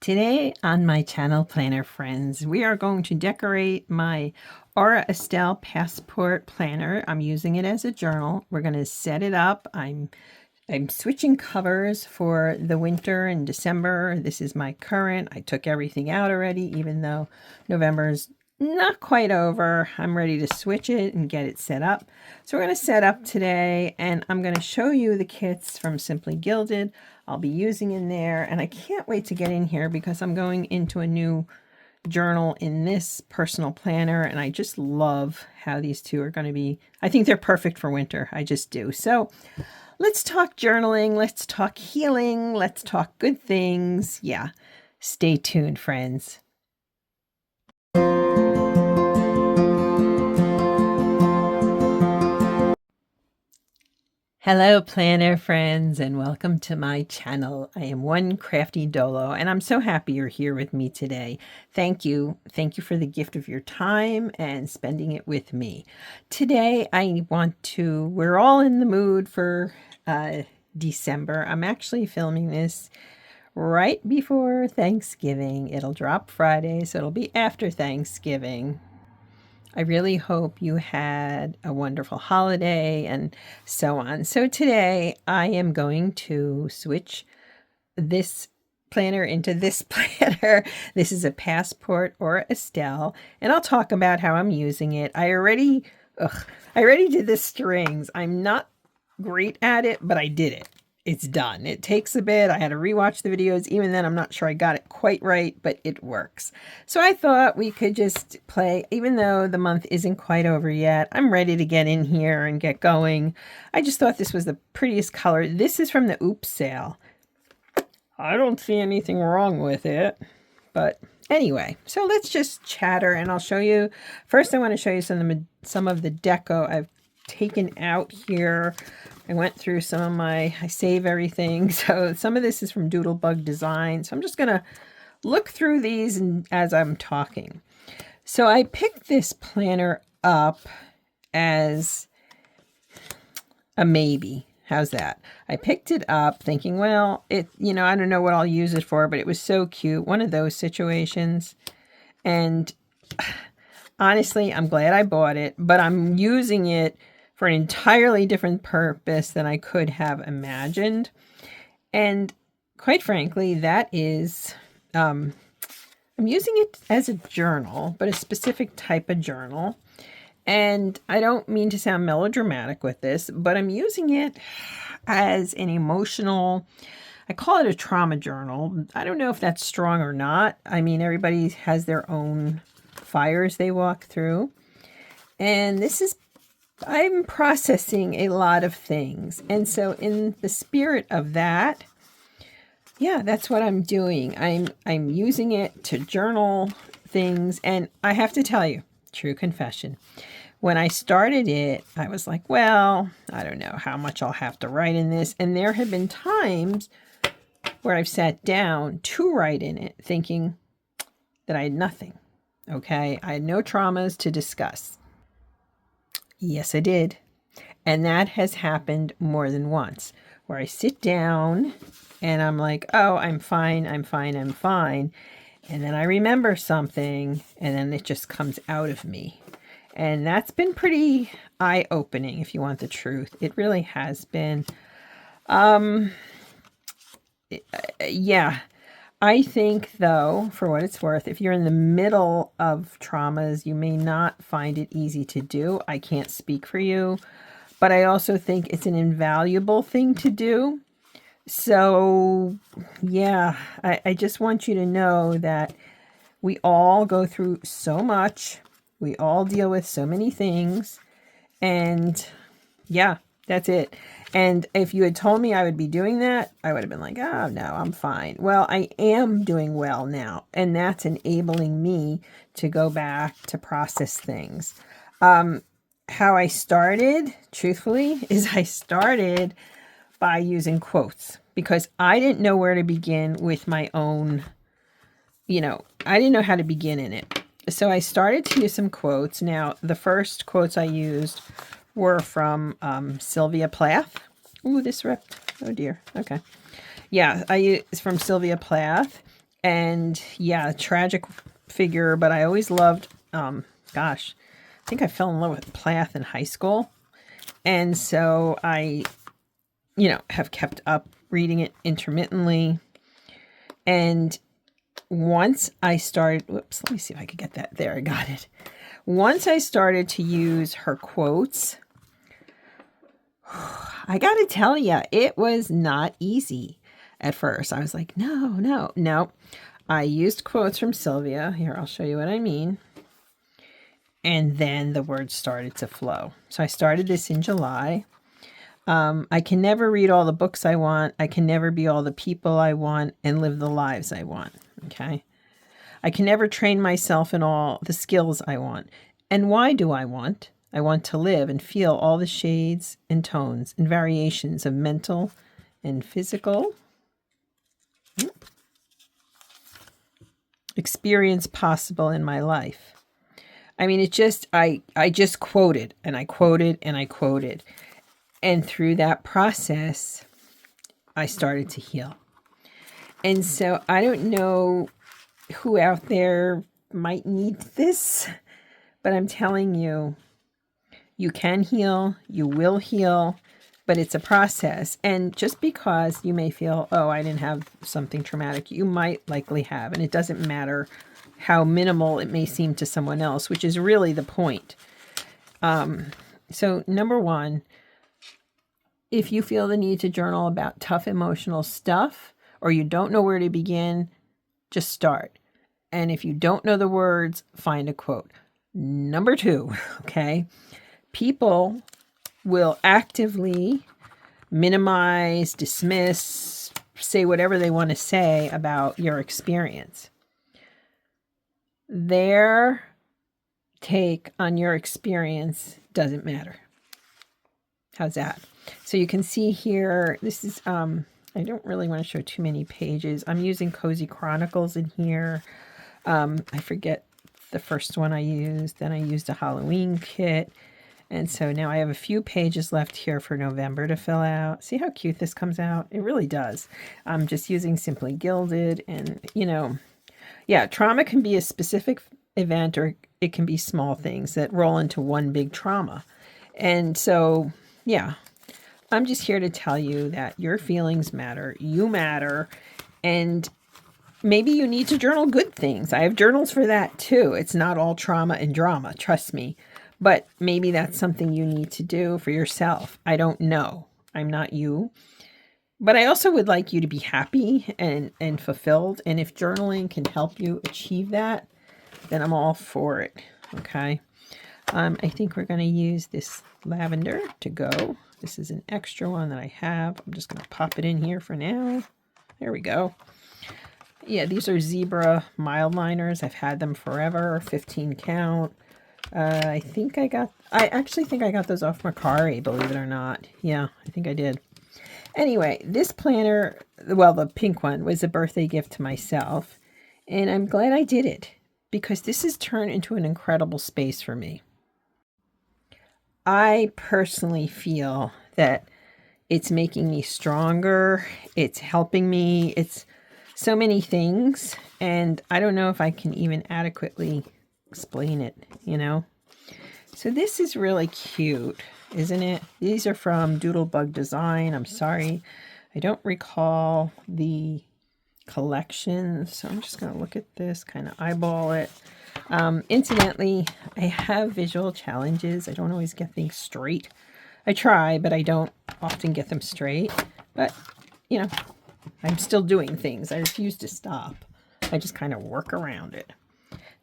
Today on my channel, Planner Friends, we are going to decorate my Estelle Passport Planner. I'm using it as a journal. We're going to set it up. I'm switching covers for the winter in December. This is my current. I took everything out already, even though November's not quite over. I'm ready to switch it and get it set up. So we're going to set up today, and I'm going to show you the kits from Simply Gilded. I'll be using in there, and I can't wait to get in here because I'm going into a new journal in this personal planner, and I just love how these two are going to be. I think they're perfect for winter. I just do. So let's talk journaling. Let's talk healing. Let's talk good things. Yeah, stay tuned, friends. Hello, planner friends, and welcome to my channel. I am One Crafty Dolo, and I'm so happy you're here with me today. Thank you. Thank you for the gift of your time and spending it with me. Today, we're all in the mood for December. I'm actually filming this right before Thanksgiving. It'll drop Friday, so it'll be after Thanksgiving. I really hope you had a wonderful holiday and so on. So today I am going to switch this planner into this planner. This is a Passport or Estelle, and I'll talk about how I'm using it. I already did the strings. I'm not great at it, but I did it. It's done. It takes a bit. I had to rewatch the videos. Even then, I'm not sure I got it quite right, but it works. So I thought we could just play, even though the month isn't quite over yet. I'm ready to get in here and get going. I just thought this was the prettiest color. This is from the Oops sale. I don't see anything wrong with it, but anyway, so let's just chatter and I'll show you. First, I want to show you some of the deco I've taken out here. I went through I save everything. So some of this is from Doodlebug Design. So I'm just going to look through these as I'm talking. So I picked this planner up as a maybe. How's that? I picked it up thinking, well, I don't know what I'll use it for, but it was so cute. One of those situations. And honestly, I'm glad I bought it, but I'm using it for an entirely different purpose than I could have imagined. And quite frankly, that is, I'm using it as a journal, but a specific type of journal. And I don't mean to sound melodramatic with this, but I'm using it as an emotional, I call it a trauma journal. I don't know if that's strong or not. I mean, everybody has their own fires they walk through. And I'm processing a lot of things. And so in the spirit of that, yeah, that's what I'm doing. I'm using it to journal things. And I have to tell you, true confession, when I started it, I was like, well, I don't know how much I'll have to write in this. And there have been times where I've sat down to write in it thinking that I had nothing. Okay. I had no traumas to discuss. Yes, I did. And that has happened more than once, where I sit down and I'm like, oh, I'm fine, I'm fine, I'm fine. And then I remember something and then it just comes out of me. And that's been pretty eye-opening, if you want the truth. It really has been. Yeah. I think, though, for what it's worth, if you're in the middle of traumas, you may not find it easy to do. I can't speak for you, but I also think it's an invaluable thing to do. So, yeah, I just want you to know that we all go through so much. We all deal with so many things. And, yeah, that's it. And if you had told me I would be doing that, I would have been like, oh, no, I'm fine. Well, I am doing well now, and that's enabling me to go back to process things. How I started, truthfully, is I started by using quotes because I didn't know where to begin with my own, I didn't know how to begin in it. So I started to use some quotes. Now, the first quotes I used were from Sylvia Plath. Ooh, this ripped. Oh, dear. Okay. Yeah, it's from Sylvia Plath. And yeah, tragic figure, but I always loved, gosh, I think I fell in love with Plath in high school. And so I, have kept up reading it intermittently. And once I started, whoops, let me see if I could get that. There, I got it. Once I started to use her quotes, I got to tell you, it was not easy at first. I was like, no. I used quotes from Sylvia. Here, I'll show you what I mean. And then the words started to flow. So I started this in July. I can never read all the books I want. I can never be all the people I want and live the lives I want. Okay. I can never train myself in all the skills I want. And why do I want? I want to live and feel all the shades and tones and variations of mental and physical experience possible in my life. I mean, I just quoted and I quoted and I quoted. And through that process, I started to heal. And so I don't know who out there might need this, but I'm telling you, you can heal, you will heal, but it's a process. And just because you may feel, oh, I didn't have something traumatic, you might likely have. And it doesn't matter how minimal it may seem to someone else, which is really the point. So number one, if you feel the need to journal about tough emotional stuff or you don't know where to begin, just start. And if you don't know the words, find a quote. Number two, okay, people will actively minimize, dismiss, say whatever they want to say about your experience. Their take on your experience doesn't matter. How's that? So you can see here, this is, I don't really want to show too many pages. I'm using Cozy Chronicles in here. I forget the first one I used. Then I used a Halloween kit. And so now I have a few pages left here for November to fill out. See how cute this comes out? It really does. I'm just using Simply Gilded. And, yeah, trauma can be a specific event or it can be small things that roll into one big trauma. And so, yeah, I'm just here to tell you that your feelings matter. You matter. And maybe you need to journal good things. I have journals for that too. It's not all trauma and drama, trust me. But maybe that's something you need to do for yourself. I don't know. I'm not you. But I also would like you to be happy and fulfilled. And if journaling can help you achieve that, then I'm all for it. Okay. I think we're going to use this lavender to go. This is an extra one that I have. I'm just going to pop it in here for now. There we go. Yeah, these are zebra mild liners. I've had them forever, 15 count. I actually think I got those off Mercari, believe it or not. Yeah, I think I did. Anyway, this planner, well, the pink one, was a birthday gift to myself. And I'm glad I did it because this has turned into an incredible space for me. I personally feel that it's making me stronger. It's helping me. It's so many things. And I don't know if I can even adequately explain it, So this is really cute, isn't it? These are from Doodlebug Design. I'm sorry, I don't recall the collection. So I'm just going to look at this, kind of eyeball it. Incidentally, I have visual challenges. I don't always get things straight. I try, but I don't often get them straight. But, I'm still doing things. I refuse to stop. I just kind of work around it.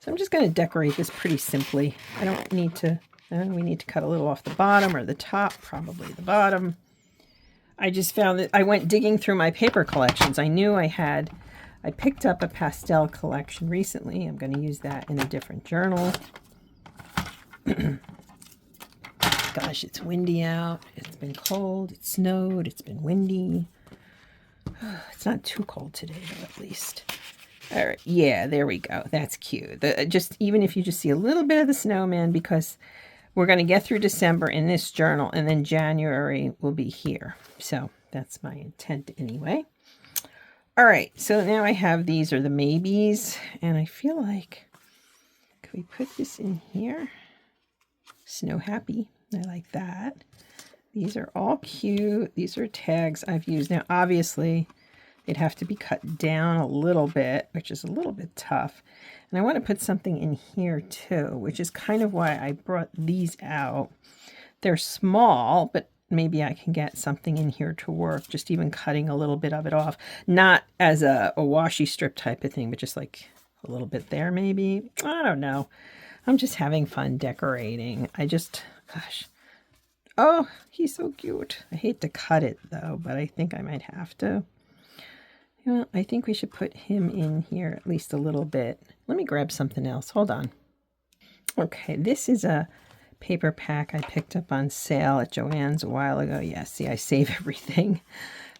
So I'm just going to decorate this pretty simply. I don't need to, we need to cut a little off the bottom or the top, probably the bottom. I just found that I went digging through my paper collections. I knew I picked up a pastel collection recently. I'm going to use that in a different journal. Gosh, it's windy out. It's been cold. It snowed. It's been windy. It's not too cold today, though, at least. All right. Yeah, there we go. That's cute. Even if you just see a little bit of the snowman, because we're going to get through December in this journal, and then January will be here. So that's my intent anyway. All right, so now I have these are the maybes, and I feel like, could we put this in here? Snow Happy, I like that. These are all cute. These are tags I've used. Now, obviously, they'd have to be cut down a little bit, which is a little bit tough. And I want to put something in here too, which is kind of why I brought these out. They're small, but maybe I can get something in here to work, just even cutting a little bit of it off. Not as a washi strip type of thing, but just like a little bit there maybe. I don't know. I'm just having fun decorating. Gosh. Oh, he's so cute. I hate to cut it though, but I think I might have to. Well, I think we should put him in here at least a little bit. Let me grab something else. Hold on. Okay, this is a paper pack I picked up on sale at Joann's a while ago. Yeah, see, I save everything.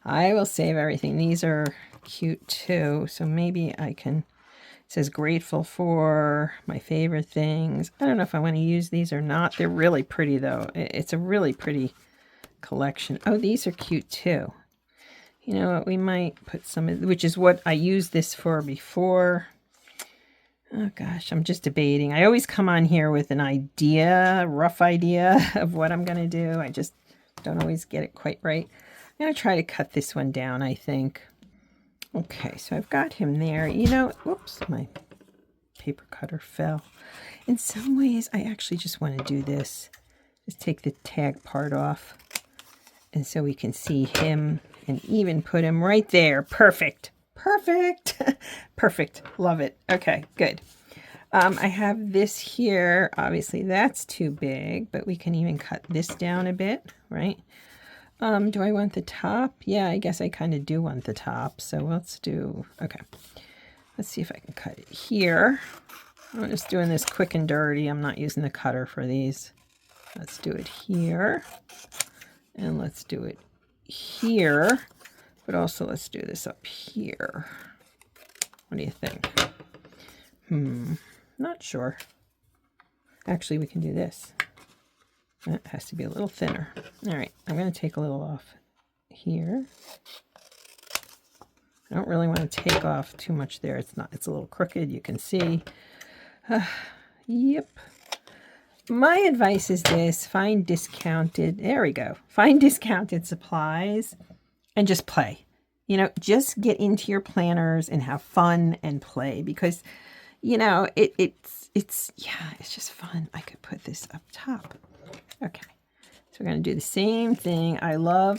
I will save everything. These are cute too, so maybe I can... It says grateful for my favorite things. I don't know if I want to use these or not. They're really pretty though. It's a really pretty collection. Oh, these are cute too. You know what, we might put some, which is what I used this for before. Oh gosh, I'm just debating. I always come on here with an idea, rough idea of what I'm going to do. I just don't always get it quite right. I'm going to try to cut this one down, I think. Okay, so I've got him there. You know, whoops, my paper cutter fell. In some ways, I actually just want to do this. Just take the tag part off. And so we can see him and even put him right there. Perfect. Perfect. Perfect. Love it. Okay, good. I have this here. Obviously, that's too big, but we can even cut this down a bit, right? Do I want the top? Yeah, I guess I kind of do want the top. So let's do, okay. Let's see if I can cut it here. I'm just doing this quick and dirty. I'm not using the cutter for these. Let's do it here. And let's do it here. But also let's do this up here. What do you think? Not sure. Actually, we can do this. That has to be a little thinner. All right, I'm going to take a little off here. I don't really want to take off too much there. It's a little crooked, you can see. Yep. My advice is this, find discounted, there we go. Find discounted supplies and just play. You know, just get into your planners and have fun and play because, you know, it's just fun. I could put this up top. Okay, so we're going to do the same thing. I love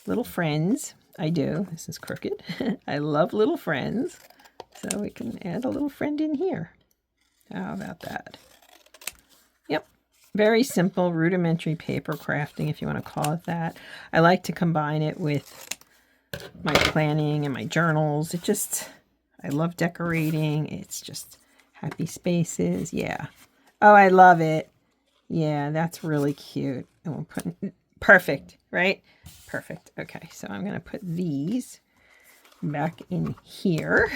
little friends. I do. This is crooked. I love little friends. So we can add a little friend in here. How about that? Yep. Very simple, rudimentary paper crafting, if you want to call it that. I like to combine it with my planning and my journals. I love decorating. It's just happy spaces. Yeah. Oh, I love it. Yeah, that's really cute. And we'll put, perfect, right? Perfect. Okay, so I'm going to put these back in here.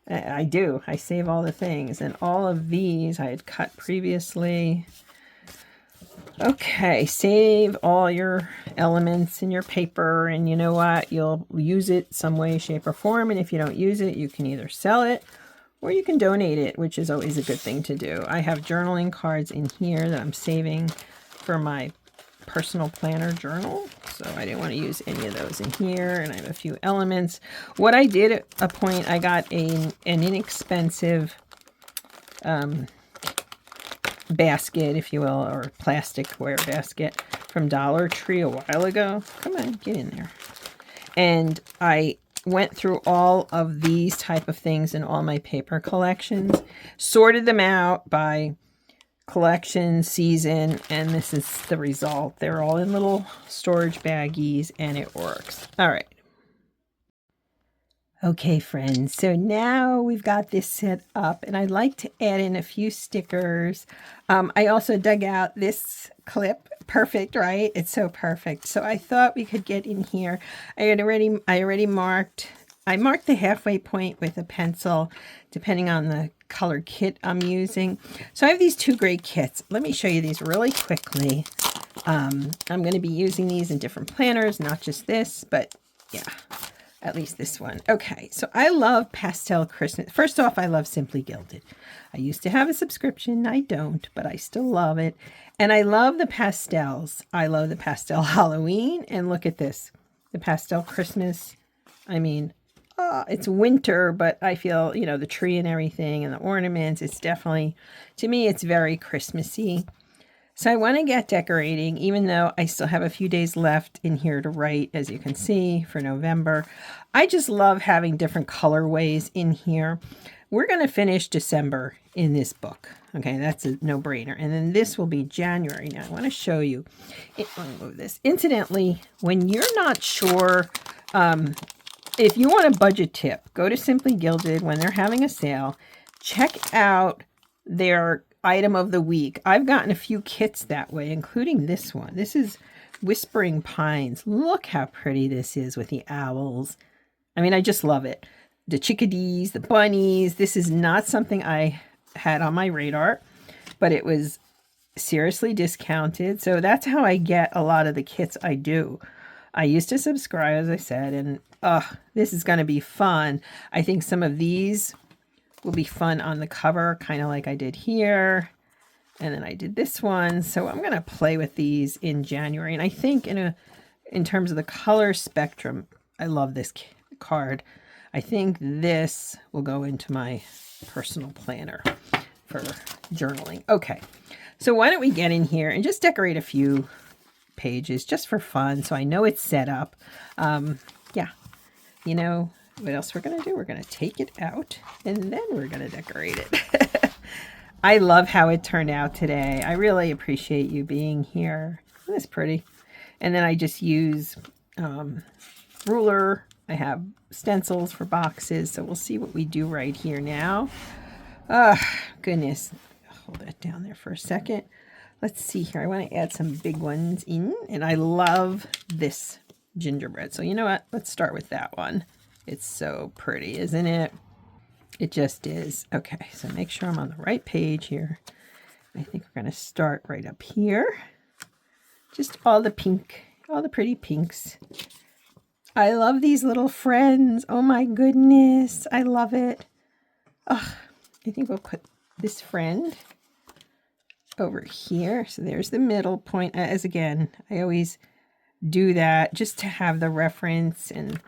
I do. I save all the things. And all of these I had cut previously. Okay, save all your elements in your paper. And you know what? You'll use it some way, shape, or form. And if you don't use it, you can either sell it or you can donate it, which is always a good thing to do. I have journaling cards in here that I'm saving for my personal planner journal. So I didn't want to use any of those in here. And I have a few elements. What I did at a point, I got an inexpensive basket, if you will, or plasticware basket from Dollar Tree a while ago. Come on, get in there. And I went through all of these type of things in all my paper collections, sorted them out by collection, season, and this is the result. They're all in little storage baggies and it works. All right. Okay, friends, so now we've got this set up and I'd like to add in a few stickers. I also dug out this clip. Perfect, right? It's so perfect. So I thought we could get in here. I already marked the halfway point with a pencil, depending on the color kit I'm using. So I have these two great kits. Let me show you these really quickly. I'm going to be using these in different planners, not just this, but yeah. At least this one. Okay, so I love pastel Christmas. First off, I love Simply Gilded. I used to have a subscription. I don't, but I still love it. And I love the pastels. I love the pastel Halloween. And look at this. The pastel Christmas. I mean, it's winter, but I feel, you know, the tree and everything and the ornaments. It's definitely, to me, it's very Christmassy. So I want to get decorating, even though I still have a few days left in here to write, as you can see, for November. I just love having different colorways in here. We're going to finish December in this book. Okay, that's a no-brainer. And then this will be January. Now, I want to show you. Let me move this. Incidentally, when you're not sure, if you want a budget tip, go to Simply Gilded when they're having a sale. Check out their item of the week. I've gotten a few kits that way, including this one. This is Whispering Pines. Look how pretty this is with the owls. I mean, I just love it. The chickadees, the bunnies. This is not something I had on my radar, but it was seriously discounted. So that's how I get a lot of the kits I do. I used to subscribe, as I said, and this is going to be fun. I think some of these will be fun on the cover, kind of like I did here. And then I did this one. So I'm going to play with these in January. And I think in terms of the color spectrum, I love this card. I think this will go into my personal planner for journaling. Okay, so why don't we get in here and just decorate a few pages just for fun. So I know it's set up. Yeah, you know, what else we're going to do? We're going to take it out and then we're going to decorate it. I love how it turned out today. I really appreciate you being here. Isn't this pretty? And then I just use ruler. I have stencils for boxes. So we'll see what we do right here now. Goodness. Hold that down there for a second. Let's see here. I want to add some big ones in. And I love this gingerbread. So you know what? Let's start with that one. It's so pretty, isn't it? It just is. Okay, so make sure I'm on the right page here. I think we're going to start right up here. Just all the pink, all the pretty pinks. I love these little friends. Oh my goodness. I love it. Oh, I think we'll put this friend over here. So there's the middle point. As again, I always do that just to have the reference, and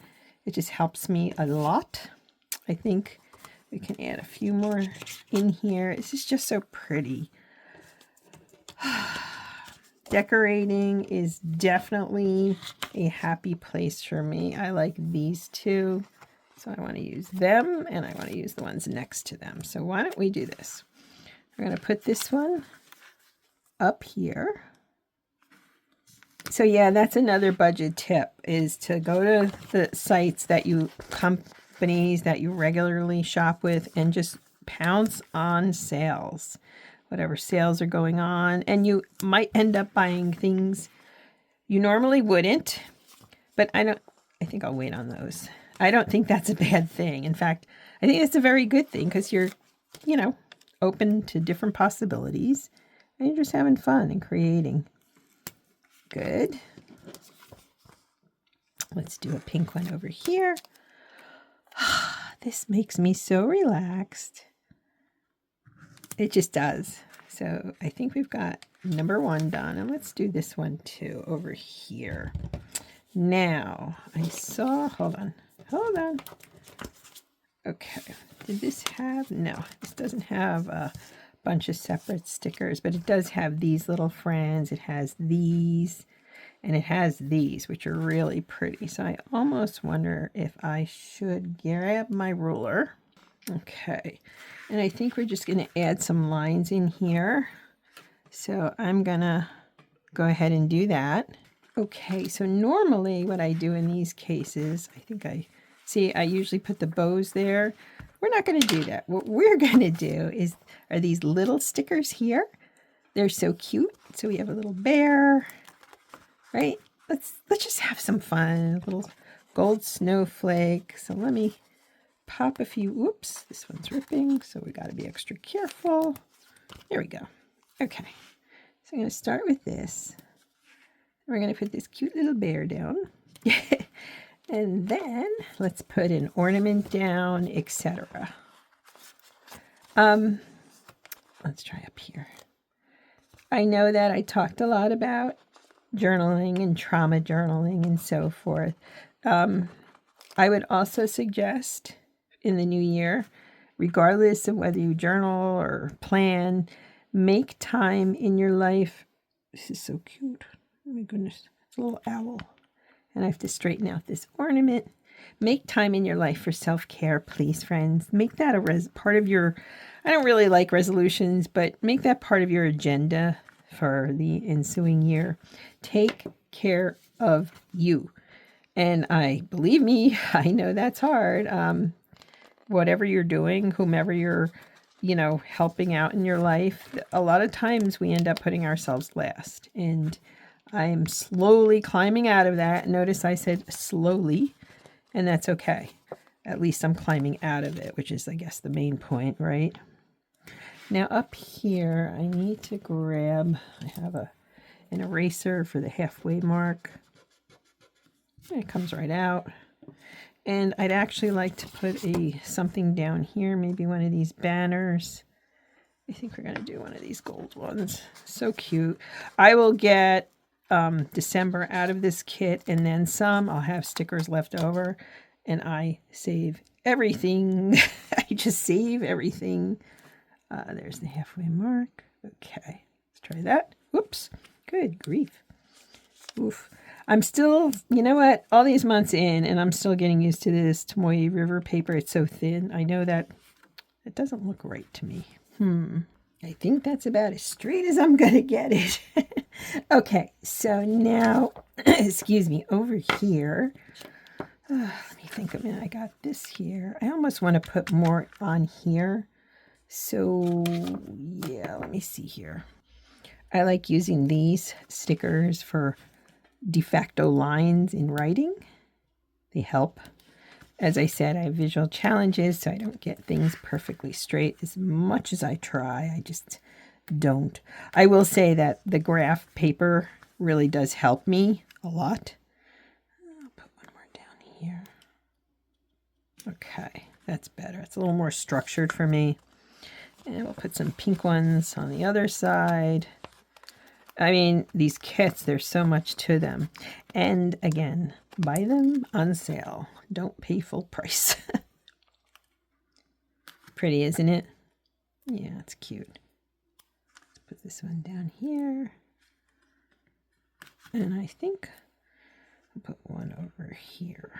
it just helps me a lot. I think we can add a few more in here. This is just so pretty. Decorating is definitely a happy place for me. I like these two. So I want to use them, and I want to use the ones next to them. So why don't we do this? We're going to put this one up here. So yeah, that's another budget tip, is to go to the sites that companies that you regularly shop with and just pounce on sales, whatever sales are going on. And you might end up buying things you normally wouldn't, but I think I'll wait on those. I don't think that's a bad thing. In fact, I think it's a very good thing, because you're, you know, open to different possibilities and you're just having fun and creating. Good. Let's do a pink one over here. This makes me so relaxed. It just does. So I think we've got number one done. And let's do this one too over here. Now, I saw, hold on. Okay. Did this have, no, this doesn't have a bunch of separate stickers, but it does have these little friends. It has these, and it has these, which are really pretty. So I almost wonder if I should grab my ruler. Okay. And I think we're just going to add some lines in here. So I'm going to go ahead and do that. Okay. So normally what I do in these cases, I usually put the bows there. We're not going to do that. What we're going to do are these little stickers here. They're so cute. So we have a little bear, right? Let's just have some fun. A little gold snowflake. So let me pop a few. Whoops, this one's ripping, so we got to be extra careful. There we go. Okay, so I'm going to start with this. We're going to put this cute little bear down. And then let's put an ornament down, etc. Let's try up here. I know that I talked a lot about journaling and trauma journaling and so forth. I would also suggest in the new year, regardless of whether you journal or plan, make time in your life. This is so cute. Oh my goodness. It's a little owl. And I have to straighten out this ornament. Make time in your life for self-care, please, friends. Make that a part of your, I don't really like resolutions, but make that part of your agenda for the ensuing year. Take care of you. And believe me, I know that's hard. Whatever you're doing, whomever you're, helping out in your life, a lot of times we end up putting ourselves last. And I am slowly climbing out of that. Notice I said slowly, and that's okay. At least I'm climbing out of it, which is, I guess, the main point, right? Now up here, I need to grab, I have an eraser for the halfway mark. It comes right out. And I'd actually like to put something down here, maybe one of these banners. I think we're going to do one of these gold ones. So cute. I will get December out of this kit and then some. I'll have stickers left over, and I save everything. I just save everything. There's the halfway mark. Okay, let's try that. Whoops. Good grief. Oof. I'm still, you know what, all these months in, and I'm still getting used to this Tomoe River paper. It's so thin. I know that it doesn't look right to me. I think that's about as straight as I'm going to get it. Okay, so now, excuse me, over here, let me think a minute. I got this here. I almost want to put more on here. So, yeah, let me see here. I like using these stickers for de facto lines in writing. They help. As I said, I have visual challenges, so I don't get things perfectly straight as much as I try. I just don't. I will say that the graph paper really does help me a lot. I'll put one more down here. Okay, that's better. It's a little more structured for me. And we'll put some pink ones on the other side. I mean, these kits, there's so much to them. And again, buy them on sale. Don't pay full price. Pretty, isn't it? Yeah, it's cute. Let's put this one down here. And I think I'll put one over here.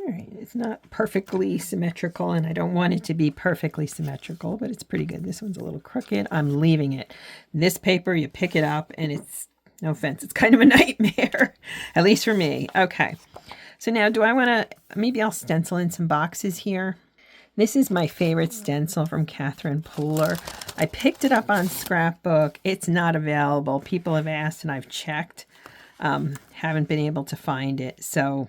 All right, it's not perfectly symmetrical, and I don't want it to be perfectly symmetrical, but it's pretty good. This one's a little crooked. I'm leaving it. This paper, you pick it up, and it's, no offense, it's kind of a nightmare, at least for me. Okay, so now do I want to, maybe I'll stencil in some boxes here. This is my favorite stencil from Catherine Pooler. I picked it up on Scrapbook. It's not available. People have asked, and I've checked. Haven't been able to find it, so...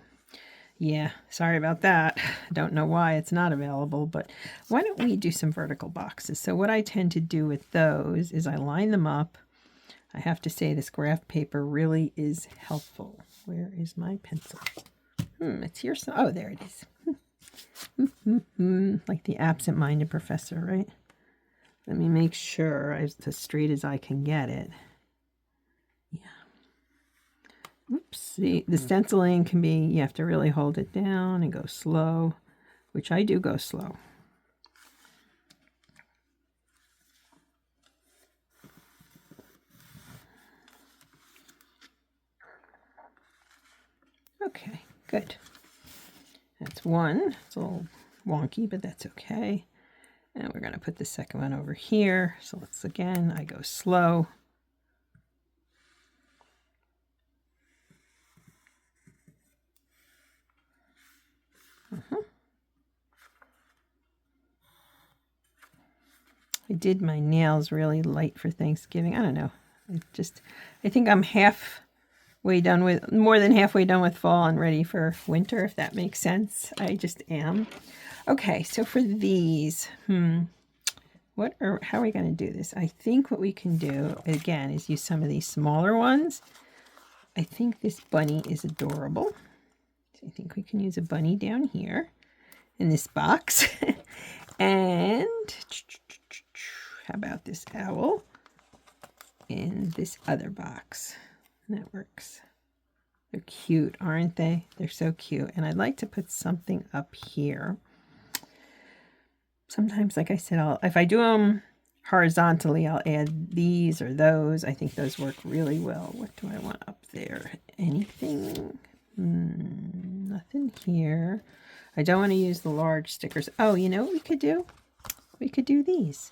yeah, sorry about that. Don't know why it's not available, but why don't we do some vertical boxes? So what I tend to do with those is I line them up. I have to say this graph paper really is helpful. Where is my pencil? It's here. Oh, there it is. Like the absent-minded professor, right? Let me make sure it's as straight as I can get it. Yeah. Oops, see, the stenciling can be, you have to really hold it down and go slow, which I do go slow. Okay, good. That's one. It's a little wonky, but that's okay. And we're going to put the second one over here. So let's, again, I go slow. I did my nails really light for Thanksgiving. I don't know. I think I'm halfway done with, more than halfway done with fall and ready for winter, if that makes sense. I just am. Okay, so for these, how are we going to do this? I think what we can do, again, is use some of these smaller ones. I think this bunny is adorable. So I think we can use a bunny down here in this box. And how about this owl in this other box? That works. They're cute, aren't they? They're so cute. And I'd like to put something up here. Sometimes, like I said, if I do them horizontally, I'll add these or those. I think those work really well. What do I want up there? Anything? Nothing here. I don't want to use the large stickers. Oh, you know what we could do? We could do these.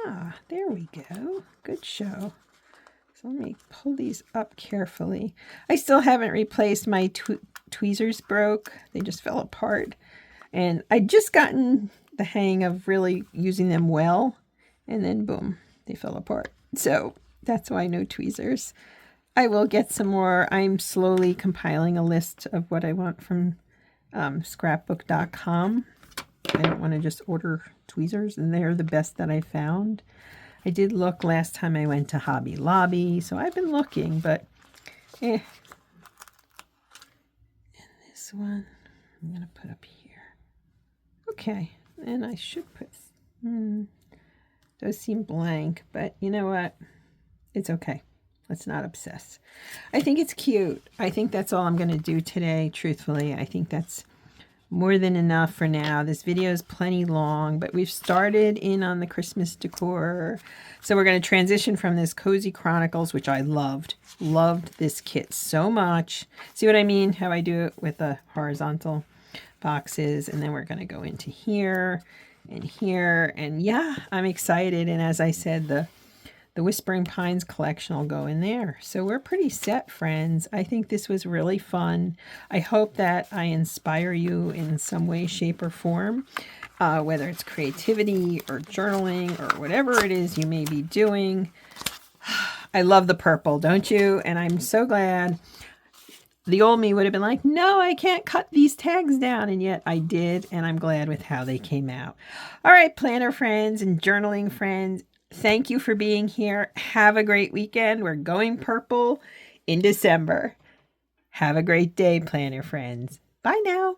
Ah, there we go. Good show. So let me pull these up carefully. I still haven't replaced my tweezers broke. They just fell apart. And I just gotten the hang of really using them well. And then boom, they fell apart. So that's why no tweezers. I will get some more. I'm slowly compiling a list of what I want from scrapbook.com. I don't want to just order tweezers, and they're the best that I found. I did look last time I went to Hobby Lobby, so I've been looking, but And this one I'm going to put up here. Okay, and I should put, those seem blank, but you know what? It's okay. Let's not obsess. I think it's cute. I think that's all I'm going to do today, truthfully. I think that's more than enough for now. This video is plenty long, but we've started in on the Christmas decor. So we're going to transition from this Cozy Chronicles, which I loved. Loved this kit so much. See what I mean? How I do it with the horizontal boxes. And then we're going to go into here and here. And yeah, I'm excited. And as I said, the Whispering Pines collection will go in there. So we're pretty set, friends. I think this was really fun. I hope that I inspire you in some way, shape, or form, whether it's creativity or journaling or whatever it is you may be doing. I love the purple, don't you? And I'm so glad. The old me would have been like, no, I can't cut these tags down. And yet I did, and I'm glad with how they came out. All right, planner friends and journaling friends, thank you for being here. Have a great weekend. We're going purple in December. Have a great day, planner friends. Bye now.